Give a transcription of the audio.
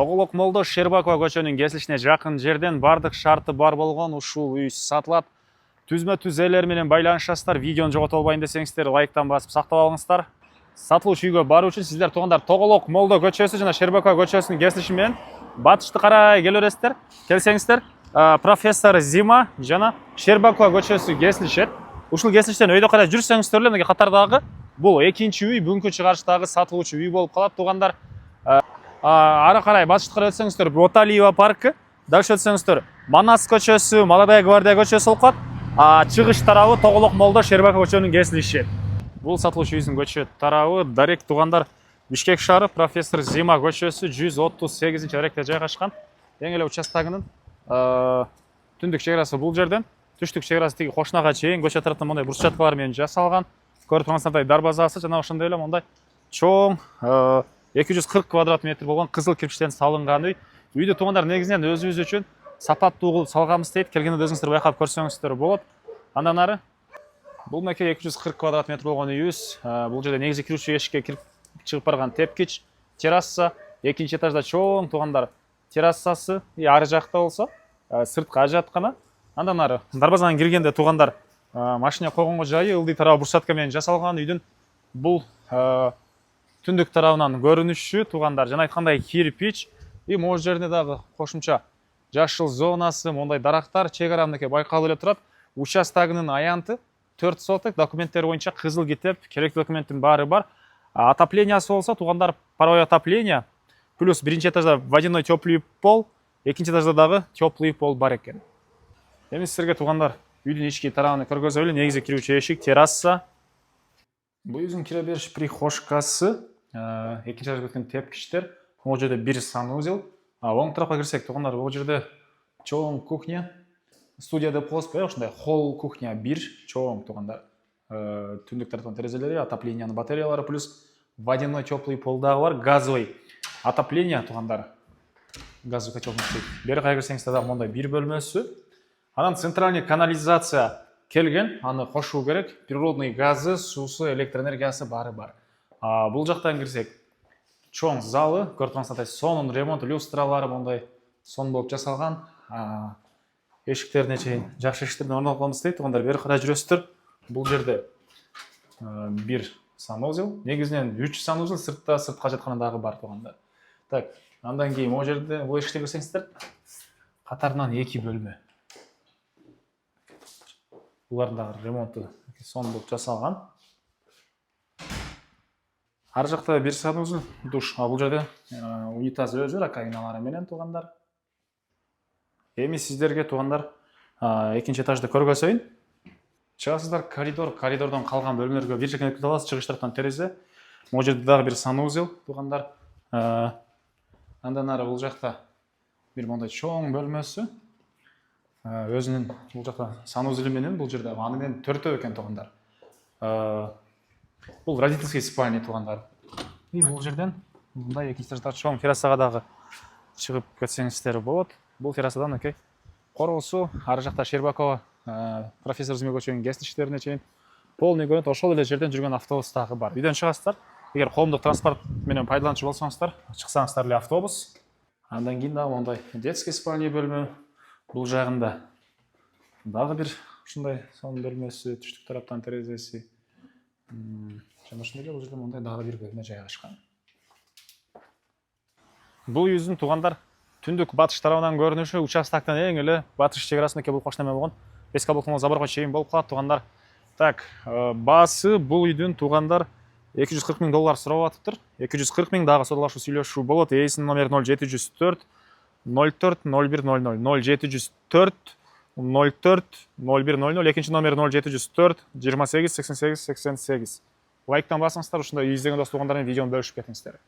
Тоголок Молдо Шербакова көчөнүн кесилишине жакын жерден бардык шарты бар болгон ушул үй сатылат. Түзмө-түз ээлер менен байланышасыздар. Видеону жогото албайын десеңиздер, лайктан басып сактап алыңыздар. Сатылуучу үйгө баруу үчүн сиздер туугандар Тоголок Молдо көчөсү жана Шербакова көчөсүнүн кесилиши менен батышты карай келе бересиздер. Келсеңиздер, профессор Зима жана Шербакова көчөсү кесилишет. Ушул кесилиштен өйдө карай жүрсөңүздөр эле мына катардагы бул экинчи үй, бүгүнкү чыгарыштагы сатылуучу үй болуп калат туугандар. Ары карай батышты карай өтсөңүздөр Боталиева паркы, дальше өтсөңүздөр Манас көчөсү, Молодая гвардия көчөсү болуп калат. Чыгыш тарабы Тоголок Молдо Шербакова көчөнүн кесилиши. Бул сатылуучу үйдүн көчө тарабы дарек туугандар Бишкек шаары профессор Зима көчөсү 138 аректе жайгашкан. Эң эле участогунун түндүк чек арасы бул жерден, түштүк чек арасы тиги кошунага чейин көчө тараптан мондай брусчаткалар менен жасалган. Көрүп тургансыздардай дарбазасы жана ошондой эле мондай чоң 240 квадрат метр болгон кызыл кирпичтен салынган үй. Үйдү туугандар негизинен өзүбүз үчүн сапаттуу кылып салганбыз дейт. Келгенде өзүңүздөр байкап көрсөңүздөр болот. Андан ары бул меке 240 квадрат метр болгон үйүбүз. Бул жерде негизи кирүүчү эшикке кирип чыгып барган тепкич, терраса, экинчи этажда чоң туугандар террасасы, ары жакта болсо сырткы ажаткана. Андан ары дарбазадан киргенде туугандар машина койгонго жайы ылдый тарабы брусчатка менен жасалган үйдүн бул түндүк тарабынан көрүнүшү туугандар жана айткандай кирпич. Могу жерде дагы кошумча жашыл зонасы, мондай дарактар чек ара мынакей байкалып эле турат. Участогунун аянты 4 соток, документтер боюнча кызыл китеп, керектүү документтин баары бар. Отоплениясы болсо туугандар паровое отопление, плюс биринчи этажда водяной теплый пол, экинчи этажда дагы теплый пол бар экен. Эми силерге туугандар үйдүн ички тарабын көргөзөлү. Негизи кирүүчү эшик, терраса. Бул үйдүн кире бериш прихожкасы, экинчи этажга өткөн тепкичтер. Могу жерде бир санузел. Оң тарапка кирсек туугандар бул жерде чоң кухня, студия деп коебуз, ушундай холл кухня бир чоң туугандар. Түндүк тараптан терезелери, отоплениянын батареялары плюс водяной теплый пол дагы бар, газовый отопление туугандар. Газовый котел иштейт. Бери карай кирсеңиздер дагы мондай бир бөлмөсү. Анан центральный канализация келген, аны кошуу керек. Природный газы, суусу, электр энергиясы баары бар. Бул жактан кирсек чоң залы, көрүп тургансыздардай сонун ремонт, люстралары мондай сон болуп жасалган. Эшиктерине чейин жакшы эшиктерден орнотулганбыз дейт. Туугандар бери карай жүрөсүздөр. Бул жерде бир санузел, негизинен 3 санузел, сыртта сыртка ажаткана дагы бар туугандар. Так, андан кийин могу жерде бул эшикте көрсөңүздөр катарынан 2 бөлмө. Булардын дагы ремонту сон болуп жасалган. Ар жакта бир санузел, душ. Бул жерде унитаз өзү, раковиналары менен туугандар. Эми сиздерге туугандар экинчи этажды көргөзөйүн. Чыгасыздар коридор, коридордон калган бөлмөлөргө бир жакен өтүп аласыз. Чыгыш тараптан терезе. Могу жерде дагы бир санузел туугандар. Андан ары бул жакта бир мондай чоң бөлмөсү. Өзүнүн бул жакта санузели менен бул жерде аны менен төртөө экен туугандар. Бул родительский спальня туугандар. Бул жерден мындай экинчи этажда чоң террасага дагы чыгып кетсеңиздер болот. Бул террасадан окей. Короосу, ары жакта Шербакова профессор Зима көчөнүн кесилиштерине чейин полный көрүнөт. Ошол эле жерден жүргөн автобус дагы бар. Үйдөн чыгасыздар. Эгер коомдук транспорт менен пайдаланчу болсоңуздар, чыксаңыздар эле автобус. Андан кийин дагы мондай детский спальня бөлмө. Бул жагында дагы бир ушундай сонун бөлмөсү, түштүк тараптан терезеси. Жана ошондой эле бул жерде мондай дагы бир бөлмө жайгашкан. Бул үйдүн туугандар түндүк батыш тарабынан көрүнүшү участоктон эң эле батыш чек арасындагы бул кошунама болгон Бескаблуктун заборго чейин болуп калат туугандар. Так, баасы бул үйдүн туугандар 240 000 доллар сурап атыптыр. 240 000 дагы содалашуу сүйлөшүү болот. Ээсинин номери 0704 04 0100 0704 04 0100, экинчи номери 0704 28 88 88. Лайктан басыңыздар, ушундай үй издеген дос туугандар менен видеону бөлүшүп кетиңиздер.